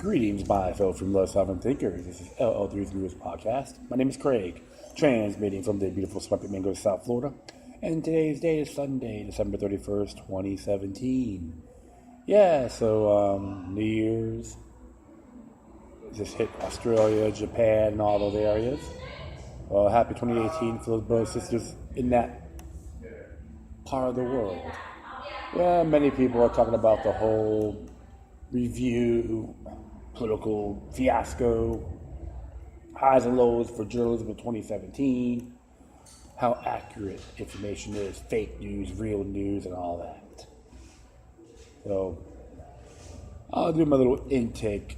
Greetings, my fellow from Love Sovereign Thinkers. This is LL3's newest podcast. My name is Craig, transmitting from the beautiful Swampy Mango, South Florida. And today's date is Sunday, December 31st, 2017. Yeah, so New Year's just hit Australia, Japan, and all those areas. Happy 2018 for those brothers and sisters in that part of the world. Yeah, many people are talking about the whole review, political fiasco, highs and lows for journalism in 2017, how accurate information is, fake news, real news, and all that. So, I'll do my little intake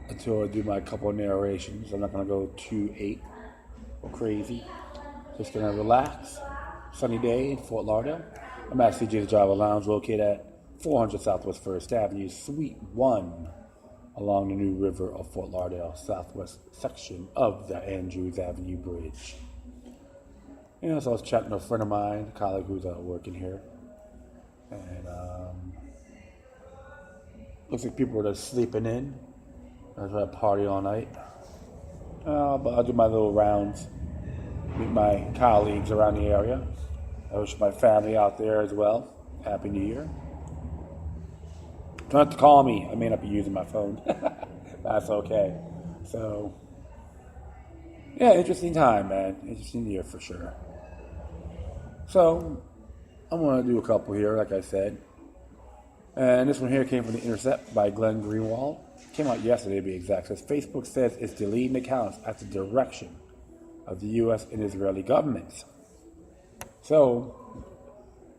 until I do my couple of narrations. I'm not going to go too crazy. Just going to relax. Sunny day in Fort Lauderdale. I'm at CJ's Java Lounge, located at 400 Southwest 1st Avenue, Suite 1, along the New River of Fort Lauderdale, southwest section of the Andrews Avenue Bridge. So I was chatting with a friend of mine, a colleague who's working here, and looks like people are just sleeping in. I try to party all night, but I'll do my little rounds, meet my colleagues around the area. I wish my family out there as well. Happy New Year. Don't have to call me. I may not be using my phone. That's okay. So, yeah, interesting time, man. Interesting year for sure. So, I'm going to do a couple here, like I said. And this one here came from The Intercept by Glenn Greenwald. Came out yesterday, to be exact. It says, Facebook says it's deleting accounts at the direction of the U.S. and Israeli governments. So,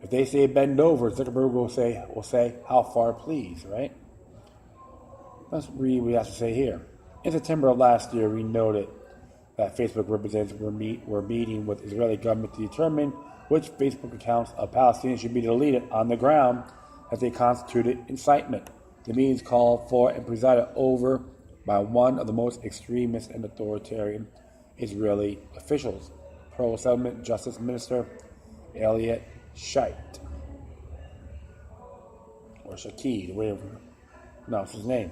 if they say bend over, Zuckerberg will say, how far please, right? Let's read what he has to say here. In September of last year, we noted that Facebook representatives were meeting with Israeli government to determine which Facebook accounts of Palestinians should be deleted on the ground as they constituted incitement. The meetings called for and presided over by one of the most extremist and authoritarian Israeli officials, pro-settlement Justice Minister Elliot Shait, or Shakid, whatever you pronounce his name.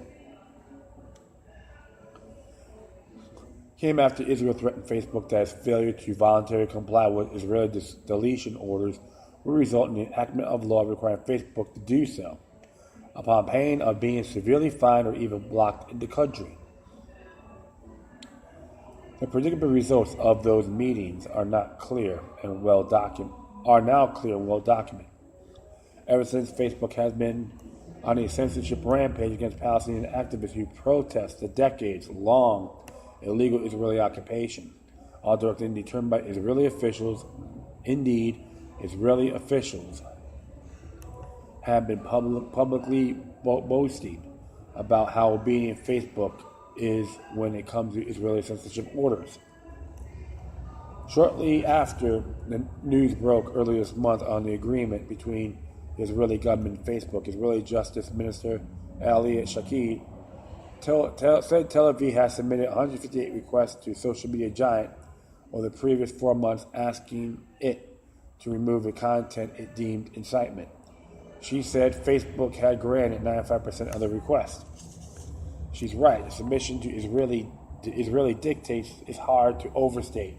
Came after Israel threatened Facebook that its failure to voluntarily comply with Israeli deletion orders will result in the enactment of law requiring Facebook to do so, upon pain of being severely fined or even blocked in the country. The predictable results of those meetings are now clear and well documented. Ever since Facebook has been on a censorship rampage against Palestinian activists who protest the decades-long illegal Israeli occupation, all directly and determined by Israeli officials. Indeed, Israeli officials have been publicly boasting about how obedient Facebook is when it comes to Israeli censorship orders. Shortly after the news broke earlier this month on the agreement between the Israeli government and Facebook, Israeli Justice Minister Elliot Shakid said Tel Aviv has submitted 158 requests to social media giant over the previous 4 months, asking it to remove the content it deemed incitement. She said Facebook had granted 95% of the requests. She's right. The submission to Israeli dictates is hard to overstate.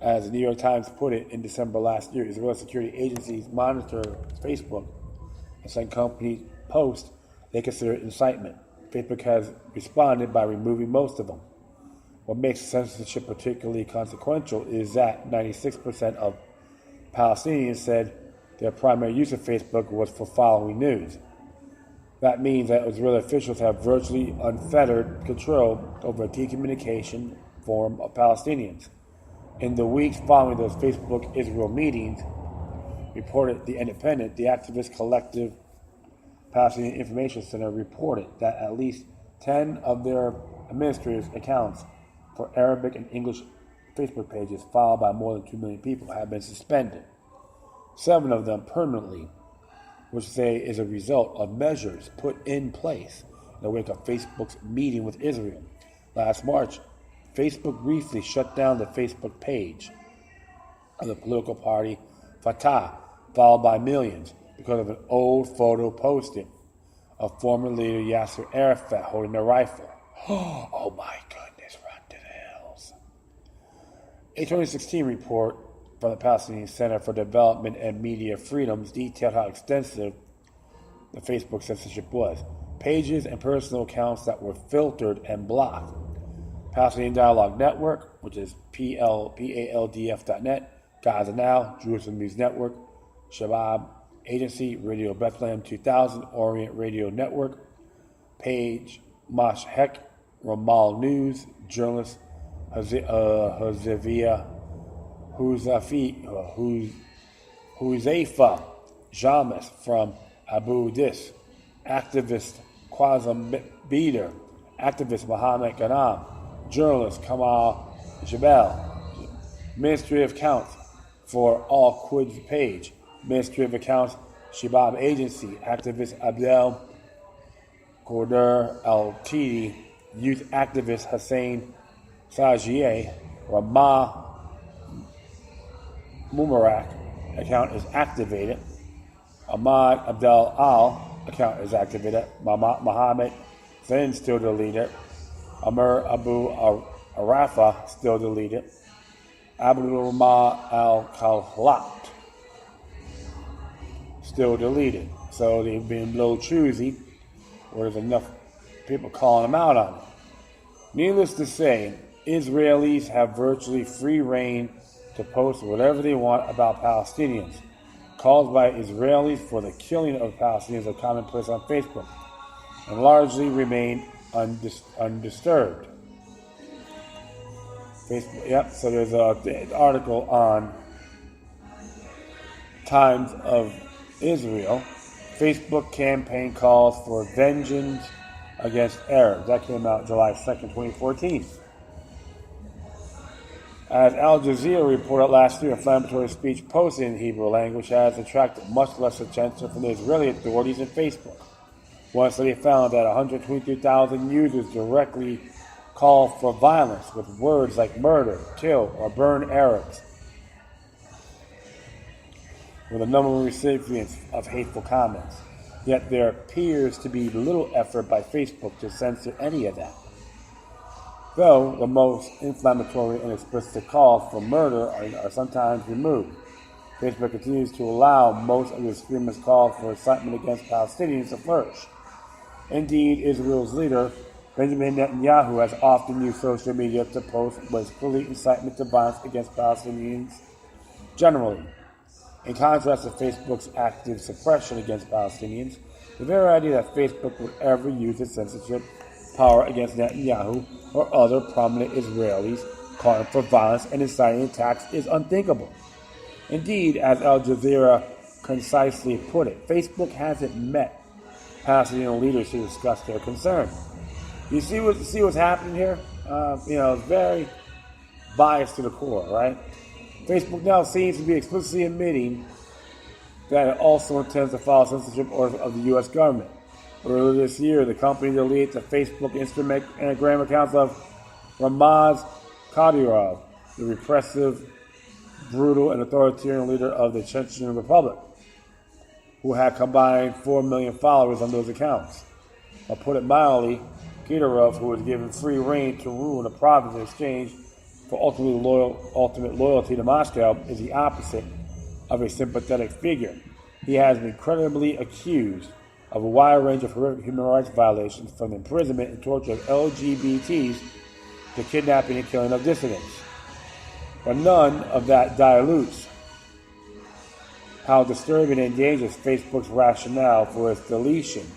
As the New York Times put it in December last year, Israeli security agencies monitor Facebook, and some companies post they consider incitement. Facebook has responded by removing most of them. What makes censorship particularly consequential is that 96% of Palestinians said their primary use of Facebook was for following news. That means that Israeli officials have virtually unfettered control over a key communication form of Palestinians. In the weeks following those Facebook Israel meetings, reported The Independent, the activist collective Palestinian Information Center reported that at least 10 of their administrators' accounts for Arabic and English Facebook pages followed by more than 2 million people have been suspended. 7 of them permanently, which they is a result of measures put in place in the wake of Facebook's meeting with Israel. Last March, Facebook briefly shut down the Facebook page of the political party Fatah, followed by millions, because of an old photo posted of former leader Yasser Arafat holding a rifle. Oh my goodness, run to the hills. A 2016 report from the Palestinian Center for Development and Media Freedoms detailed how extensive the Facebook censorship was. Pages and personal accounts that were filtered and blocked. Palestinian Dialogue Network, which is PALDF.net, Gaza Now, Jerusalem News Network, Shabab Agency, Radio Bethlehem 2000, Orient Radio Network, Page Mashhek, Ramal News, journalist Huzaifa James from Abu Dis, activist Qasem Beder, activist Mohammed Ghanam, journalist Kamal Jabal, Ministry of Accounts for Al Quds page, Ministry of Accounts Shabab Agency, activist Abdel Qadir Al-Tidi, youth activist Hussein Sajieh, Ramah Mubarak account is activated, Ahmad Abdel Al account is activated, Mohammed Zain still deleted, Amr Abu Arafa still deleted, Abdul Rahman Al-Khalat still deleted. So they've been a little choosy, or there's enough people calling them out on it. Needless to say, Israelis have virtually free reign to post whatever they want about Palestinians. Calls by Israelis for the killing of Palestinians are commonplace on Facebook and largely remain undisturbed. Facebook, yep, so there's an article on Times of Israel. Facebook campaign calls for vengeance against Arabs. That came out July 2nd, 2014. As Al Jazeera reported last year, inflammatory speech posted in Hebrew language has attracted much less attention from the Israeli authorities and Facebook. One study found that 122,000 users directly call for violence with words like murder, kill, or burn Arabs, with a number of recipients of hateful comments. Yet there appears to be little effort by Facebook to censor any of that. Though the most inflammatory and explicit calls for murder are sometimes removed, Facebook continues to allow most of the extremist calls for incitement against Palestinians to flourish. Indeed, Israel's leader, Benjamin Netanyahu, has often used social media to post what is clearly incitement to violence against Palestinians generally. In contrast to Facebook's active suppression against Palestinians, the very idea that Facebook would ever use its censorship power against Netanyahu or other prominent Israelis calling for violence and inciting attacks is unthinkable. Indeed, as Al Jazeera concisely put it, Facebook hasn't met Palestinian leaders to discuss their concern. You see what's happening here? It's very biased to the core, right? Facebook now seems to be explicitly admitting that it also intends to follow censorship orders of the U.S. government. Earlier this year, the company deleted the Facebook Instagram accounts of Ramaz Kadyrov, the repressive, brutal, and authoritarian leader of the Chechen Republic, who had combined 4 million followers on those accounts. Or put it mildly, Kadyrov, who was given free rein to rule in the province in exchange for ultimate loyalty to Moscow, is the opposite of a sympathetic figure. He has been credibly accused of a wide range of horrific human rights violations, from imprisonment and torture of LGBTs to kidnapping and killing of dissidents. But none of that dilutes how disturbing and dangerous Facebook's rationale for its deletion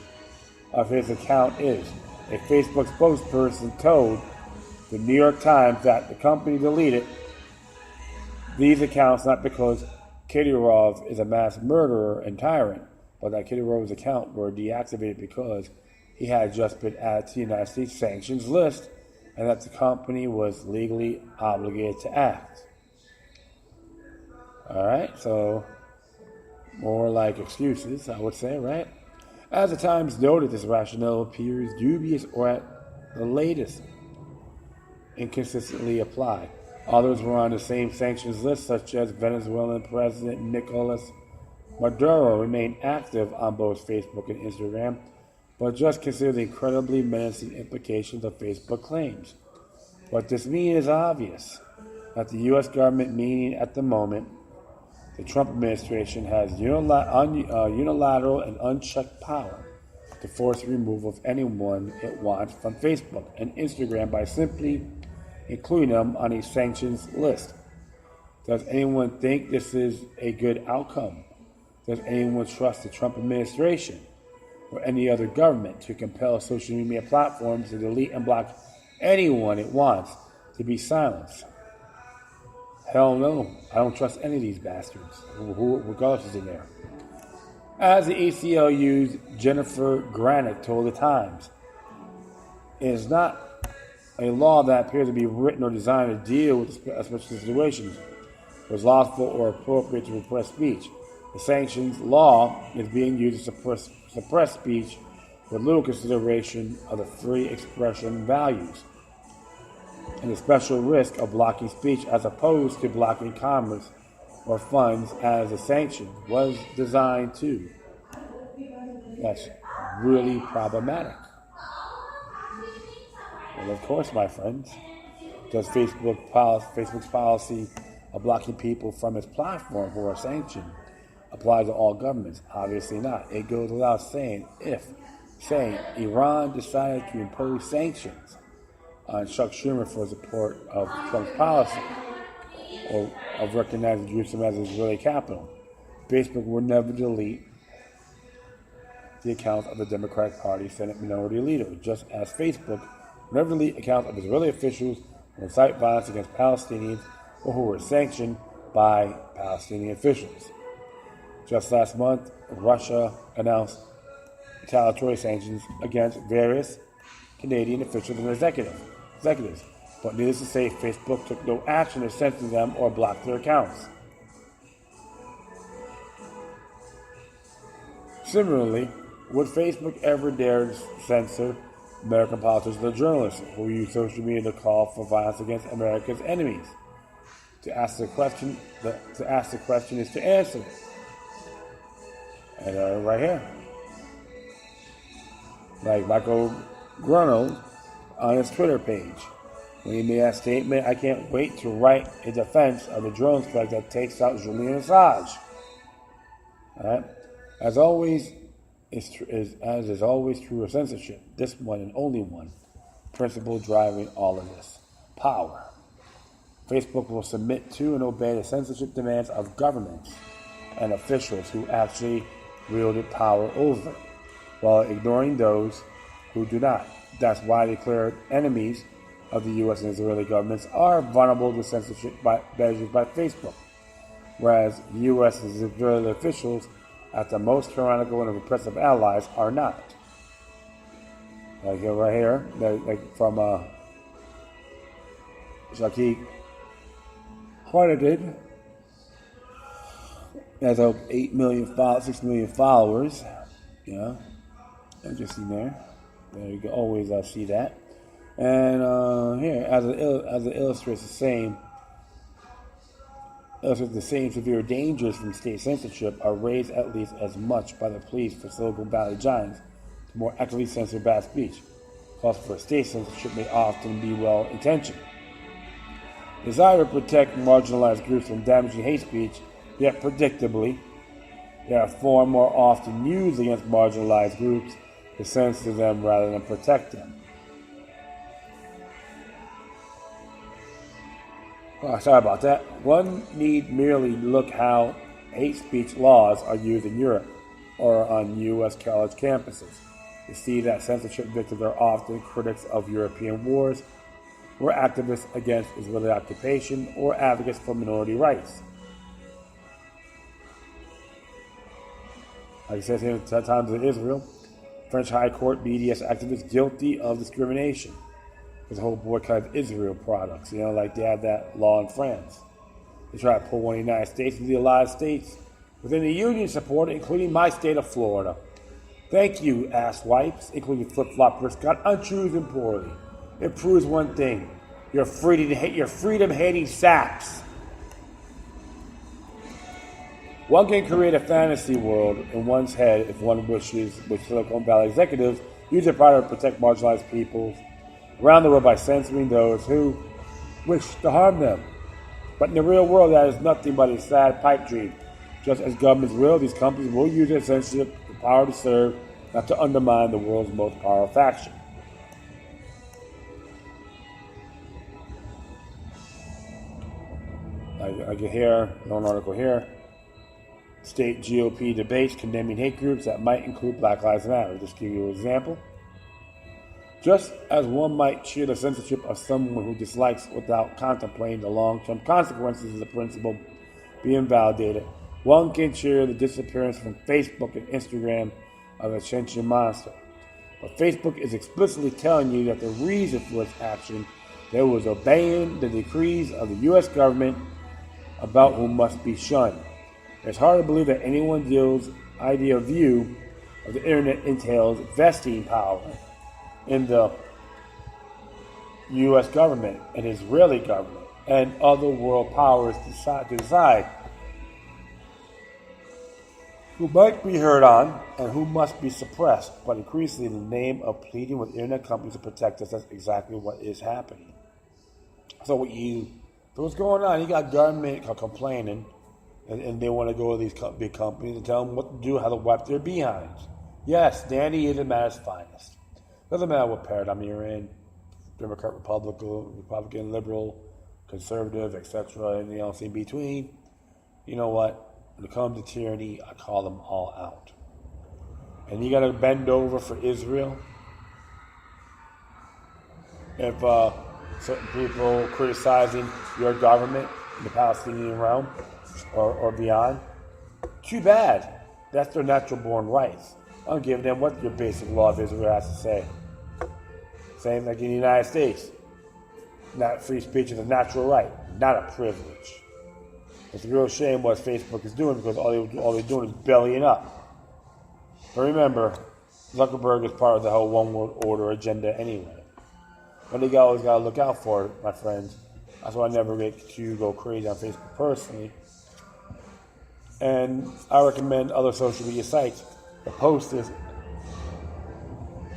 of his account is. A Facebook spokesperson told the New York Times that the company deleted these accounts not because Kadyrov is a mass murderer and tyrant, but that Kadyrov's account were deactivated because he had just been added to the United States sanctions list and that the company was legally obligated to act. Alright, so more like excuses, I would say, right? As the Times noted, this rationale appears dubious or at the latest inconsistently applied. Others were on the same sanctions list, such as Venezuelan President Nicolas Maduro, remained active on both Facebook and Instagram, But just consider the incredibly menacing implications of Facebook claims. What this means is obvious, that the U.S. government, meaning at the moment, the Trump administration, has unilateral and unchecked power to force the removal of anyone it wants from Facebook and Instagram by simply including them on a sanctions list. Does anyone think this is a good outcome? Does anyone trust the Trump administration or any other government to compel social media platforms to delete and block anyone it wants to be silenced? Hell no. I don't trust any of these bastards, regardless is in there. As the ACLU's Jennifer Granick told the Times, it is not a law that appears to be written or designed to deal with special situations was lawful or appropriate to repress speech. The sanctions law is being used to suppress speech with little consideration of the free expression values and the special risk of blocking speech as opposed to blocking commerce or funds as the sanction was designed to. That's really problematic. Well, of course, my friends, does Facebook's policy of blocking people from its platform who are sanctioned apply to all governments? Obviously not. It goes without saying if, say, Iran decided to impose sanctions on Chuck Schumer for support of Trump's policy or of recognizing Jerusalem as Israeli capital, Facebook would never delete the account of the Democratic Party Senate Minority Leader, just as Facebook would never delete accounts of Israeli officials who incite violence against Palestinians or who were sanctioned by Palestinian officials. Just last month, Russia announced retaliatory sanctions against various Canadian officials and executives. But needless to say, Facebook took no action to censor them or block their accounts. Similarly, would Facebook ever dare censor American politicians or journalists who use social media to call for violence against America's enemies? To ask the question is to answer it. And right here, like Michael Grunow on his Twitter page, when he made that statement, "I can't wait to write a defense of the drone strike that takes out Julian Assange." All right, as always, as is always true of censorship, this one and only one principle driving all of this: power. Facebook will submit to and obey the censorship demands of governments and officials who actually wielded power over it, while ignoring those who do not. That's why declared enemies of the U.S. and Israeli governments are vulnerable to censorship measures by Facebook, whereas U.S. and Israeli officials, at the most tyrannical and repressive allies, are not. Like right here, like from Shakik credited as of 6 million followers. Yeah, interesting there. There you go. Always see that. And here, as it illustrates the same severe dangers from state censorship are raised at least as much by the pleas for Silicon Valley giants to more actively censor bad speech. Calls for state censorship may often be well-intentioned. Desire to protect marginalized groups from damaging hate speech, yet predictably, they are far more often used against marginalized groups to censor them rather than protect them. Oh, sorry about that. One need merely look how hate speech laws are used in Europe or on U.S. college campuses to see that censorship victims are often critics of European wars, or activists against Israeli occupation, or advocates for minority rights. Like it says here, at times in Israel, French High Court BDS activists guilty of discrimination. There's a whole boycott of Israel products, like they have that law in France. They try to pull one of the United States into the Allied States within the Union support, including my state of Florida. Thank you, asswipes, including Flip-Flop Prescott, on choosing poorly. It proves one thing: you're freedom-hating saps. One can create a fantasy world in one's head if one wishes, with Silicon Valley executives use their power to protect marginalized peoples around the world by censoring those who wish to harm them. But in the real world, that is nothing but a sad pipe dream. Just as governments will, these companies will use their censorship, the power to serve, not to undermine the world's most powerful faction. I get here, an article here. State GOP debates condemning hate groups that might include Black Lives Matter. Just give you an example. Just as one might cheer the censorship of someone who dislikes without contemplating the long-term consequences of the principle being validated, one can cheer the disappearance from Facebook and Instagram of a sentient monster. But Facebook is explicitly telling you that the reason for its action there was obeying the decrees of the U.S. government about who must be shunned. It's hard to believe that anyone's ideal view of the internet entails vesting power in the U.S. government and Israeli government and other world powers to decide who might be heard on and who must be suppressed. But increasingly, in the name of pleading with internet companies to protect us, that's exactly what is happening. So what's going on? You got government complaining, and they want to go to these big companies and tell them what to do, how to wipe their behinds. Yes, Danny is America's finest. Doesn't matter what paradigm you're in, Democrat, Republican, liberal, conservative, etc., anything else in between. You know what? When it comes to tyranny, I call them all out. And you got to bend over for Israel. If certain people criticizing your government in the Palestinian realm or beyond, too bad. That's their natural born rights. I don't give them what your basic law of Israel has to say. Same like in the United States. Not free speech is a natural right, not a privilege. It's a real shame what Facebook is doing because all they're doing is bellying up. But remember, Zuckerberg is part of the whole one world order agenda anyway. But you always got to look out for it, my friends. That's why I never get to go crazy on Facebook personally. And I recommend other social media sites to post this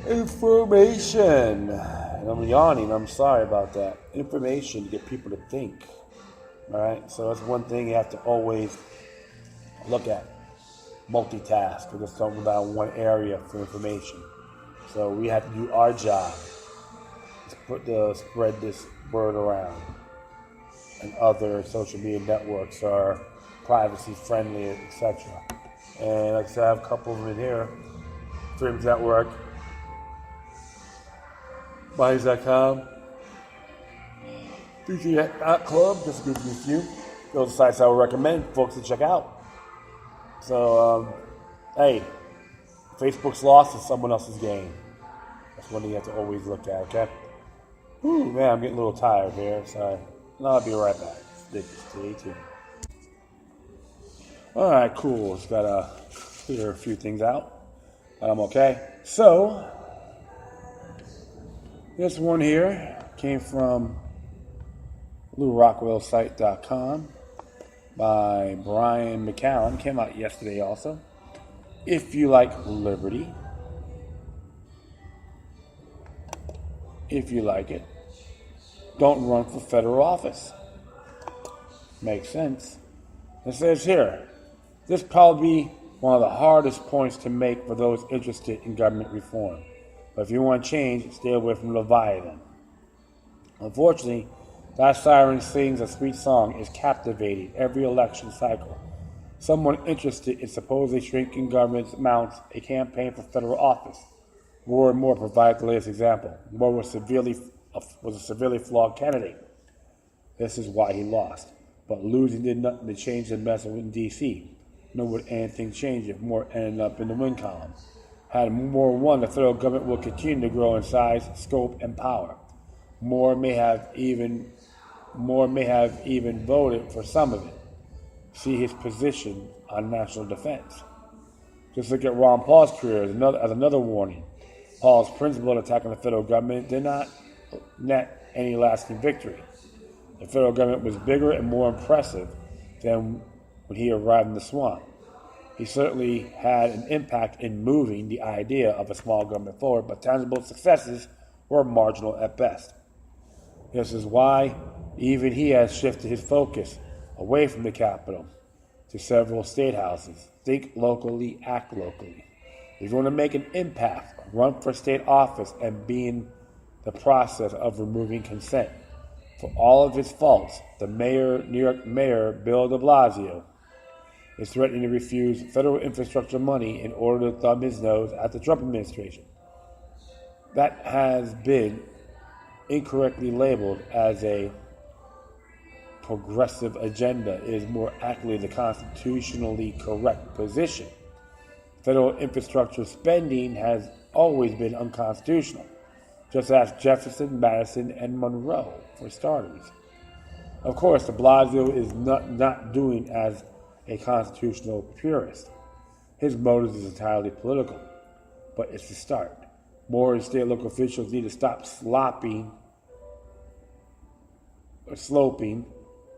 information. And I'm yawning, I'm sorry about that. Information to get people to think. Alright, so that's one thing you have to always look at. Multitask, because it's talking about one area for information. So we have to do our job. Spread this word around. And other social media networks are privacy friendly, etc. And like I said, I have a couple of them in here. Freedoms Network, Minds.com, Club, just to give you a few. Those are sites I would recommend folks to check out. So, hey, Facebook's loss is someone else's gain. That's one thing you have to always look at, okay? Ooh, man, I'm getting a little tired here. Sorry. No, I'll be right back. Stay tuned. All right, cool. Just got to clear a few things out. I'm okay. So, this one here came from LouRockwellSite.com by Brian McCallum. Came out yesterday also. If you like liberty, if you like it, don't run for federal office. Makes sense. It says here, this probably be one of the hardest points to make for those interested in government reform. But if you want change, stay away from Leviathan. Unfortunately, that siren sings a sweet song is captivating every election cycle. Someone interested in supposedly shrinking government mounts a campaign for federal office. More and more provide the latest example. Moore was a severely flawed candidate. This is why he lost. But losing did nothing to change the mess in D.C. Nor would anything change if Moore ended up in the win column. Had Moore won, the federal government will continue to grow in size, scope, and power. Moore may have even voted for some of it. See his position on national defense. Just look at Ron Paul's career as another warning. Paul's principle attacking the federal government did not net any lasting victory. The federal government was bigger and more impressive than when he arrived in the swamp. He certainly had an impact in moving the idea of a small government forward, but tangible successes were marginal at best. This is why even he has shifted his focus away from the capital to several state houses. Think locally, act locally. If you want to make an impact, run for state office and be in the process of removing consent. For all of his faults, the New York Mayor Bill de Blasio is threatening to refuse federal infrastructure money in order to thumb his nose at the Trump administration. That has been incorrectly labeled as a progressive agenda. It is more accurately the constitutionally correct position. Federal infrastructure spending has always been unconstitutional. Just ask Jefferson, Madison, and Monroe, for starters. Of course, de Blasio is not doing as a constitutional purist. His motive is entirely political, but it's a start. More state and local officials need to stop sloping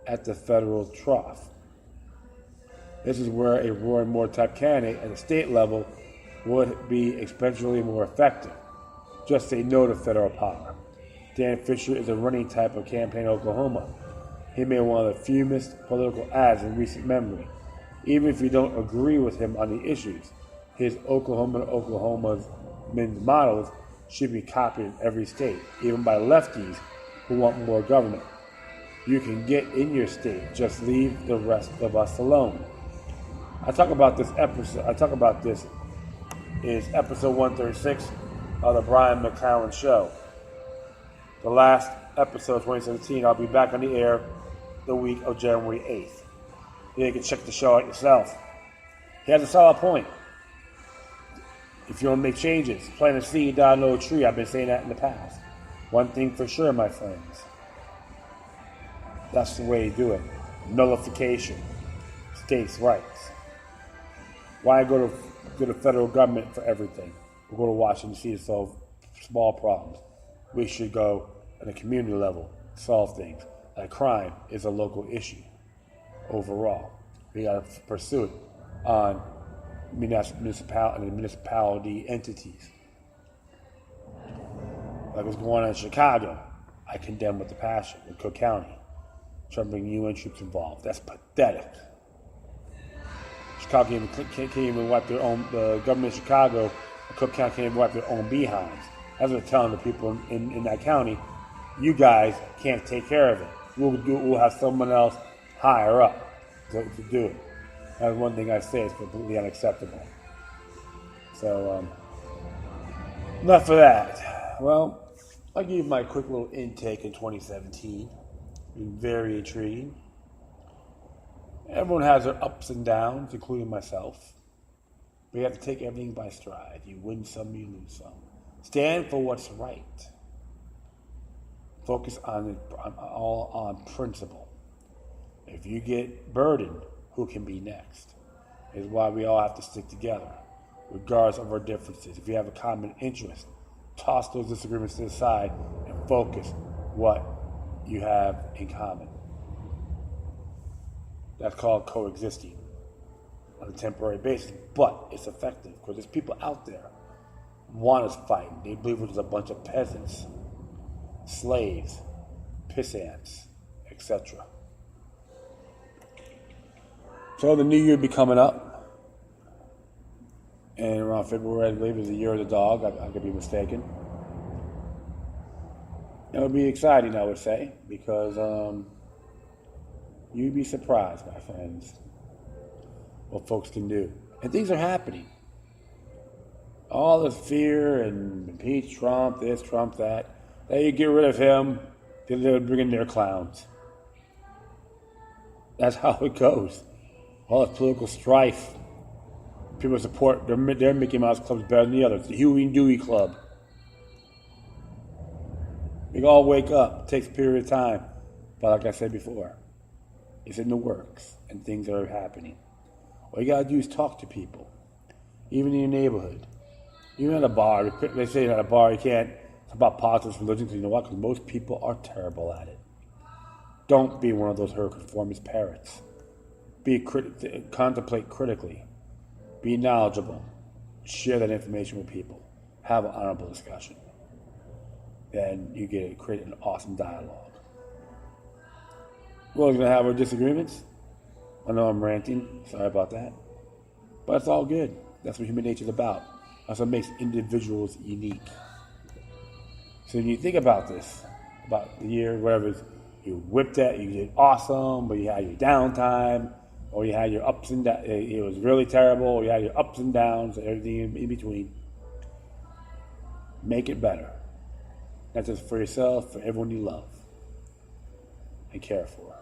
at the federal trough. This is where a Roy Moore type candidate at the state level would be exponentially more effective. Just say no to federal power. Dan Fisher is a running type of campaign in Oklahoma. He made one of the fewest political ads in recent memory. Even if you don't agree with him on the issues, his Oklahoma's models should be copied in every state, even by lefties who want more government. You can get in your state, just leave the rest of us alone. I talk about this is episode 136 of the Brian McClellan Show. The last episode of 2017, I'll be back on the air the week of January 8th. You can check the show out yourself. He has a solid point. If you want to make changes, plant a seed, download a tree. I've been saying that in the past. One thing for sure, my friends. That's the way to do it. Nullification. States' rights. Why go to the federal government for everything? We'll go to Washington D.C. to solve small problems. We should go at a community level, solve things. Like crime is a local issue overall. We got to pursue it on municipality entities. Like what's going on in Chicago, I condemn with a passion. In Cook County, trying to bring UN troops involved. That's pathetic. Chicago can't even wipe their own. The government of Chicago, Cook County can't even wipe their own behinds. That's what they're telling the people in that county. You guys can't take care of it. We'll have someone else higher up to do it. That's one thing I say is completely unacceptable. So, enough of that. Well, I'll give you my quick little intake in 2017. Been very intriguing. Everyone has their ups and downs, including myself. But you have to take everything by stride. You win some, you lose some. Stand for what's right. Focus on principle. If you get burdened, who can be next? Is why we all have to stick together, regardless of our differences. If you have a common interest, toss those disagreements to the side and focus what you have in common. That's called coexisting on a temporary basis, but it's effective because there's people out there who want us fighting. They believe we're just a bunch of peasants, slaves, pissants, etc. So the new year will be coming up, and around February, I believe, is the year of the dog. I could be mistaken. It'll be exciting, I would say, because you'd be surprised, my friends, what folks can do. And things are happening. All this fear and impeach Trump, this, Trump, that. They get rid of him, they'll bring in their clowns. That's how it goes. All this political strife. People support their Mickey Mouse clubs better than the others. The Huey and Dewey Club. We all wake up. It takes a period of time. But like I said before, it's in the works and things are happening. All you gotta do is talk to people. Even in your neighborhood. Even at a bar. They say at a bar you can't talk about politics, religion, because you know what? Because most people are terrible at it. Don't be one of those herconformist parrots. contemplate critically, be knowledgeable, share that information with people, have an honorable discussion. Then you create an awesome dialogue. We're going to have our disagreements. I know I'm ranting. Sorry about that. But it's all good. That's what human nature is about. That's what makes individuals unique. So when you think about this, about the year, whatever, you whipped it, you did awesome, but you had your downtime, or you had your ups and downs. It was really terrible, or you had your ups and downs, everything in between. Make it better. Not just for yourself, for everyone you love and care for.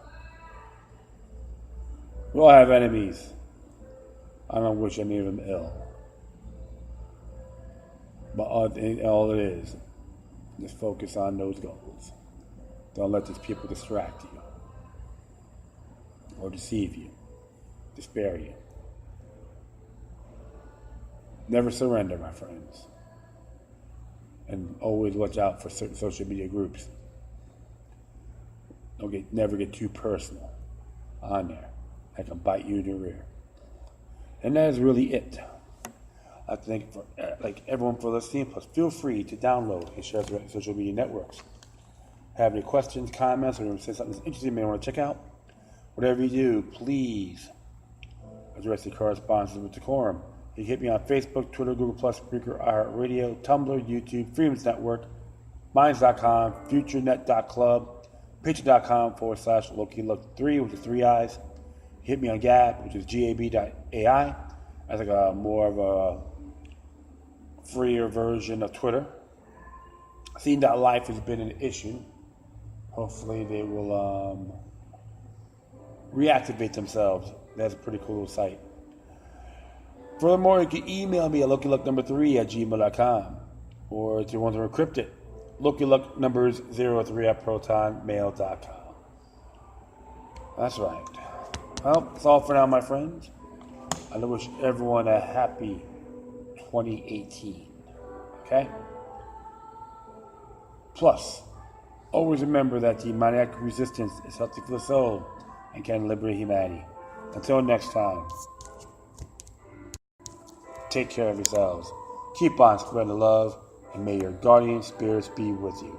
We all have enemies. I don't wish any of them ill. But all it is, just focus on those goals. Don't let these people distract you or deceive you, despair you. Never surrender, my friends. And always watch out for certain social media groups. Never get too personal on there. That can bite you in the rear. And that is really it. I think for everyone for listening, plus feel free to download and share through social media networks. Have any questions, comments, or say something that's interesting you may want to check out? Whatever you do, please address the correspondence with decorum. You can hit me on Facebook, Twitter, Google+, Spreaker, iHeartRadio, Tumblr, YouTube, Freedoms Network, Minds.com, FutureNet.club, Patreon.com/LokiLook3 with the 3 eyes. Hit me on Gab, which is gab.ai. That's like a more of a freer version of Twitter. Scene.life has been an issue. Hopefully they will reactivate themselves. That's a pretty cool site. Furthermore, you can email me at LokiLook3@gmail.com. Or if you want to encrypt it, LokiLook03@protonmail.com. That's right. Well, that's all for now, my friends. I wish everyone a happy 2018. Okay? Plus, always remember that demoniac resistance is healthy for the soul and can liberate humanity. Until next time, take care of yourselves. Keep on spreading the love, and may your guardian spirits be with you.